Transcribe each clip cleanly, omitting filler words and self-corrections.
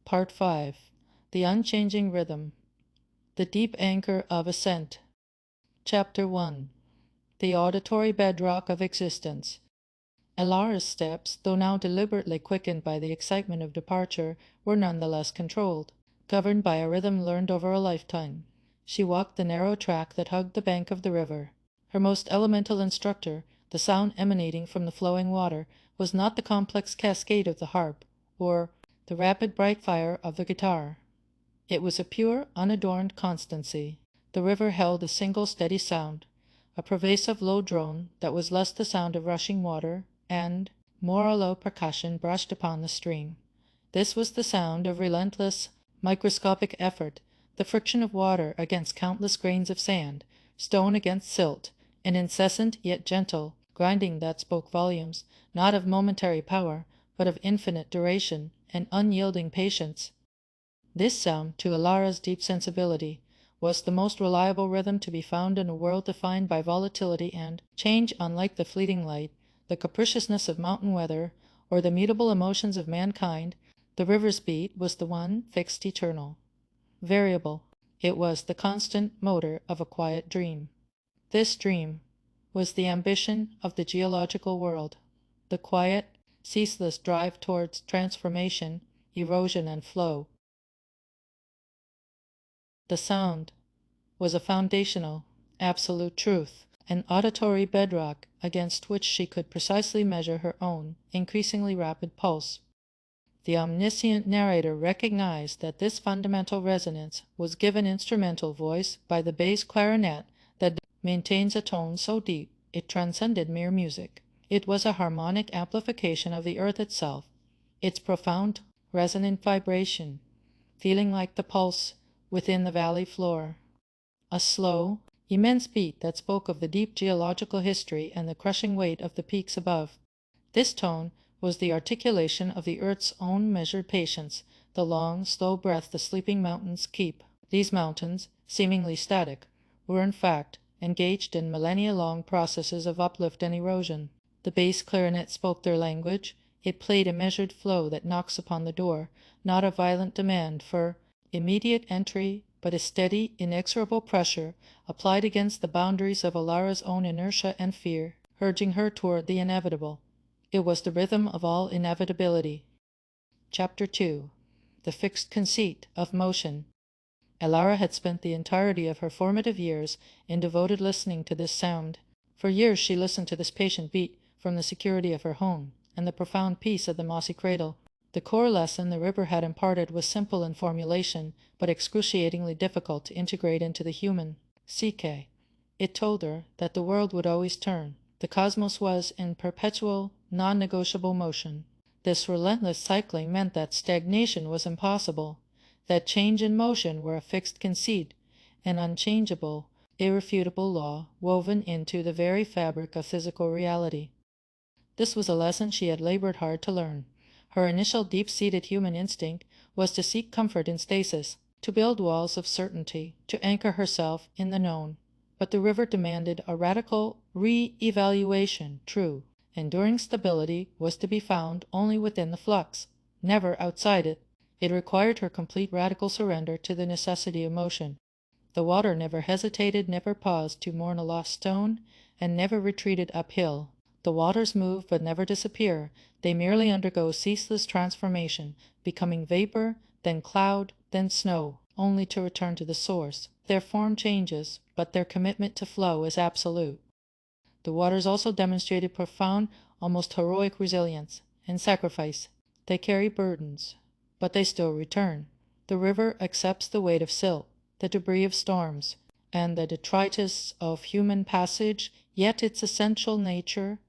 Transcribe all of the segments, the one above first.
Part 5. The Unchanging Rhythm. The Deep Anchor of Ascent. Chapter 1. The Auditory Bedrock of Existence. Elara's steps, though now deliberately quickened by the excitement of departure, were none the less controlled, governed by a rhythm learned over a lifetime. She walked the narrow track that hugged the bank of the river. Her most elemental instructor, the sound emanating from the flowing water, was not the complex cascade of the harp, or the rapid bright fire of the guitar. It was a pure, unadorned constancy. The river held a single steady sound, a pervasive low drone that was less the sound of rushing water and more a low percussion brushed upon the stream. This was the sound of relentless, microscopic effort, the friction of water against countless grains of sand, stone against silt, an incessant yet gentle grinding that spoke volumes, not of momentary power, but of infinite duration and unyielding patience. This sound, to Elara's deep sensibility, was the most reliable rhythm to be found in a world defined by volatility and change. Unlike the fleeting light, the capriciousness of mountain weather, or the mutable emotions of mankind, the river's beat was the one fixed, eternal, variable. It was the constant motor of a quiet dream. This dream was the ambition of the geological world, the quiet, ceaseless drive towards transformation, erosion, and flow. The sound was a foundational, absolute truth, an auditory bedrock against which she could precisely measure her own increasingly rapid pulse. The omniscient narrator recognized that this fundamental resonance was given instrumental voice by the bass clarinet that maintains a tone so deep it transcended mere music. It was a harmonic amplification of the earth itself, its profound, resonant vibration, feeling like the pulse within the valley floor. A slow, immense beat that spoke of the deep geological history and the crushing weight of the peaks above. This tone was the articulation of the earth's own measured patience, the long, slow breath the sleeping mountains keep. These mountains, seemingly static, were in fact engaged in millennia-long processes of uplift and erosion. The bass clarinet spoke their language. It played a measured flow that knocks upon the door, not a violent demand for immediate entry, but a steady, inexorable pressure applied against the boundaries of Elara's own inertia and fear, urging her toward the inevitable. It was the rhythm of all inevitability. Chapter 2. The Fixed Conceit of Motion. Elara had spent the entirety of her formative years in devoted listening to this sound. For years she listened to this patient beat from the security of her home and the profound peace of the mossy cradle. The core lesson the river had imparted was simple in formulation, but excruciatingly difficult to integrate into the human psyche. It told her that the world would always turn. The cosmos was in perpetual, non-negotiable motion. This relentless cycling meant that stagnation was impossible, that change and motion were a fixed conceit, an unchangeable, irrefutable law woven into the very fabric of physical reality. This was a lesson she had labored hard to learn. Her initial deep-seated human instinct was to seek comfort in stasis, to build walls of certainty, to anchor herself in the known. But the river demanded a radical re-evaluation. True, enduring stability was to be found only within the flux, never outside it. It required her complete radical surrender to the necessity of motion. The water never hesitated, never paused to mourn a lost stone, and never retreated uphill. The waters move but never disappear. They merely undergo ceaseless transformation, becoming vapor, then cloud, then snow, only to return to the source. Their form changes, but their commitment to flow is absolute. The waters also demonstrated profound, almost heroic resilience and sacrifice. They carry burdens, but they still return. The river accepts the weight of silt, the debris of storms, and the detritus of human passage, yet its essential nature,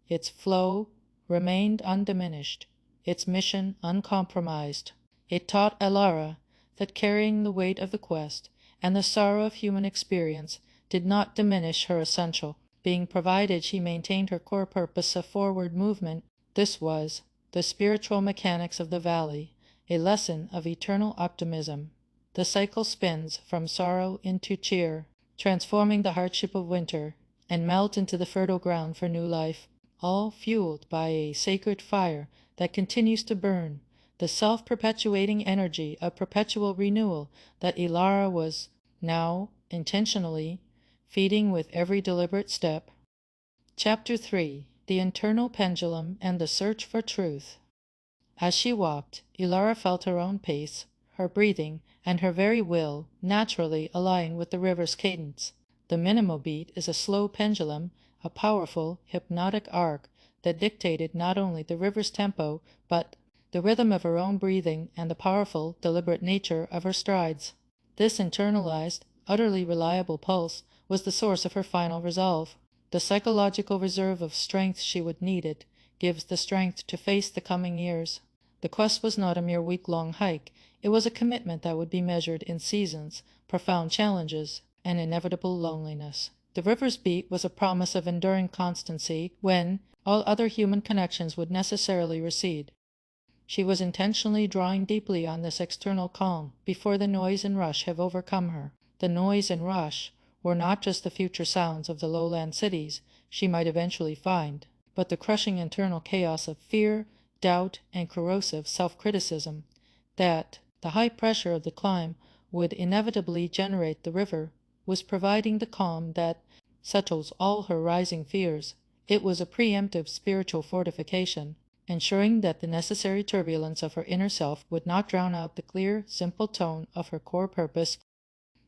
its flow, remained undiminished, its mission uncompromised. It taught Elara that carrying the weight of the quest and the sorrow of human experience did not diminish her essential being, provided she maintained her core purpose of forward movement. This was the spiritual mechanics of the valley, a lesson of eternal optimism. The cycle spins from sorrow into cheer, transforming the hardship of winter, and melt into the fertile ground for new life, all fueled by a sacred fire that continues to burn, the self-perpetuating energy of perpetual renewal that Ilara was now intentionally feeding with every deliberate step. Chapter 3: The Internal Pendulum and the Search for Truth. As she walked, Ilara felt her own pace, her breathing, and her very will naturally align with the river's cadence. The minimal beat is a slow pendulum, a powerful, hypnotic arc that dictated not only the river's tempo, but the rhythm of her own breathing and the powerful, deliberate nature of her strides. This internalized, utterly reliable pulse was the source of her final resolve. The psychological reserve of strength she would need it gives the strength to face the coming years. The quest was not a mere week-long hike. It was a commitment that would be measured in seasons, profound challenges, and inevitable loneliness. The river's beat was a promise of enduring constancy when all other human connections would necessarily recede. She was intentionally drawing deeply on this external calm before the noise and rush have overcome her. The noise and rush were not just the future sounds of the lowland cities she might eventually find, but the crushing internal chaos of fear, doubt, and corrosive self-criticism that the high pressure of the climb would inevitably generate. The river was providing the calm that settles all her rising fears. It was a preemptive spiritual fortification, ensuring that the necessary turbulence of her inner self would not drown out the clear, simple tone of her core purpose.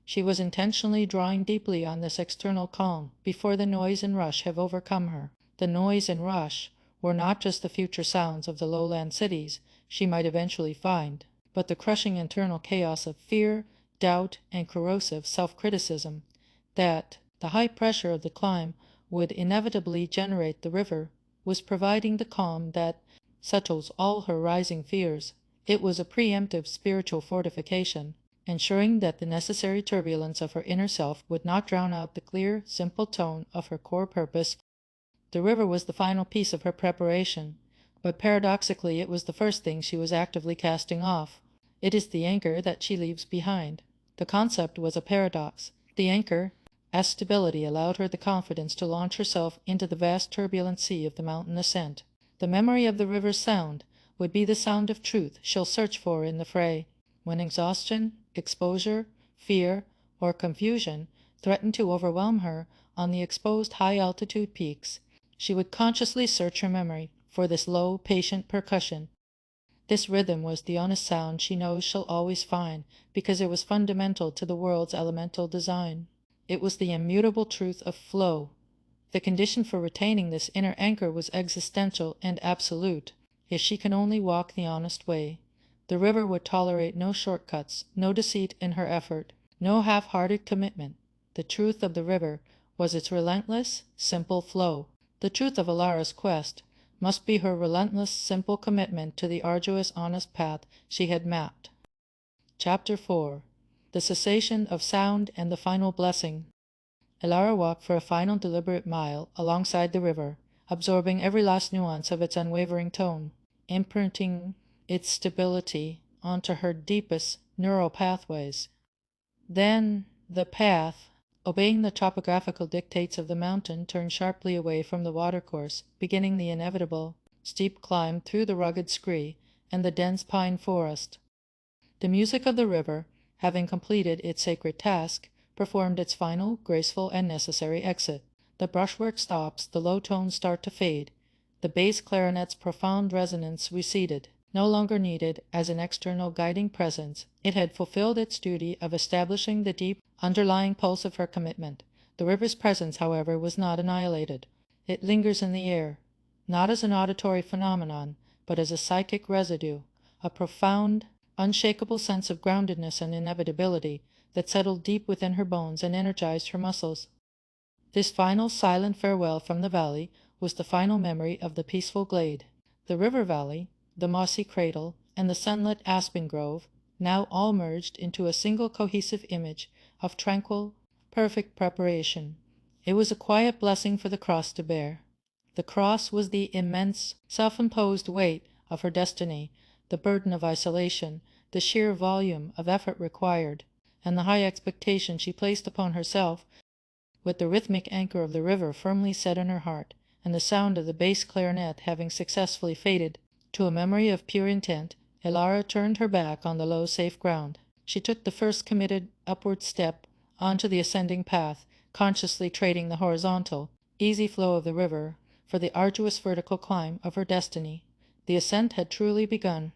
She was intentionally drawing deeply on this external calm before the noise and rush have overcome her. The noise and rush were not just the future sounds of the lowland cities she might eventually find, but the crushing internal chaos of fear, doubt, and corrosive self-criticism that the high pressure of the climb would inevitably generate. The river was providing the calm that settles all her rising fears. It was a preemptive spiritual fortification, ensuring that the necessary turbulence of her inner self would not drown out the clear, simple tone of her core purpose. The river was the final piece of her preparation, but paradoxically it was the first thing she was actively casting off. It is the anchor that she leaves behind. The concept was a paradox. The anchor, as stability, allowed her the confidence to launch herself into the vast turbulent sea of the mountain ascent. The memory of the river's sound would be the sound of truth she'll search for in the fray, when exhaustion, exposure, fear, or confusion threatened to overwhelm her on the exposed high-altitude peaks. She would consciously search her memory for this low, patient percussion. This rhythm was the honest sound she knows she'll always find, because it was fundamental to the world's elemental design. It was the immutable truth of flow. The condition for retaining this inner anchor was existential and absolute. If she can only walk the honest way, the river would tolerate no shortcuts, no deceit in her effort, no half-hearted commitment. The truth of the river was its relentless, simple flow. The truth of Ilara's quest must be her relentless, simple commitment to the arduous, honest path she had mapped. Chapter 4: The Cessation of Sound and the Final Blessing. Ilara walked for a final deliberate mile alongside the river, absorbing every last nuance of its unwavering tone, imprinting its stability onto her deepest neural pathways. Then the path, obeying the topographical dictates of the mountain, turned sharply away from the watercourse, beginning the inevitable steep climb through the rugged scree and the dense pine forest. The music of the river, having completed its sacred task, performed its final, graceful, and necessary exit. The brushwork stops, the low tones start to fade, the bass clarinet's profound resonance receded. No longer needed as an external guiding presence, it had fulfilled its duty of establishing the deep, underlying pulse of her commitment. The river's presence, however, was not annihilated. It lingers in the air, not as an auditory phenomenon, but as a psychic residue, a profound, unshakable sense of groundedness and inevitability that settled deep within her bones and energized her muscles. This final silent farewell from the valley was the final memory of the peaceful glade. The river valley, the mossy cradle, and the sunlit aspen grove now all merged into a single cohesive image of tranquil, perfect preparation. It was a quiet blessing for the cross to bear. The cross was the immense, self-imposed weight of her destiny, the burden of isolation, the sheer volume of effort required, and the high expectation she placed upon herself, with the rhythmic anchor of the river firmly set in her heart, and the sound of the bass clarinet having successfully faded to a memory of pure intent Elara turned her back on the low, safe ground. She took the first committed upward step onto the ascending path, consciously trading the horizontal, easy flow of the river for the arduous vertical climb of her destiny. The ascent had truly begun.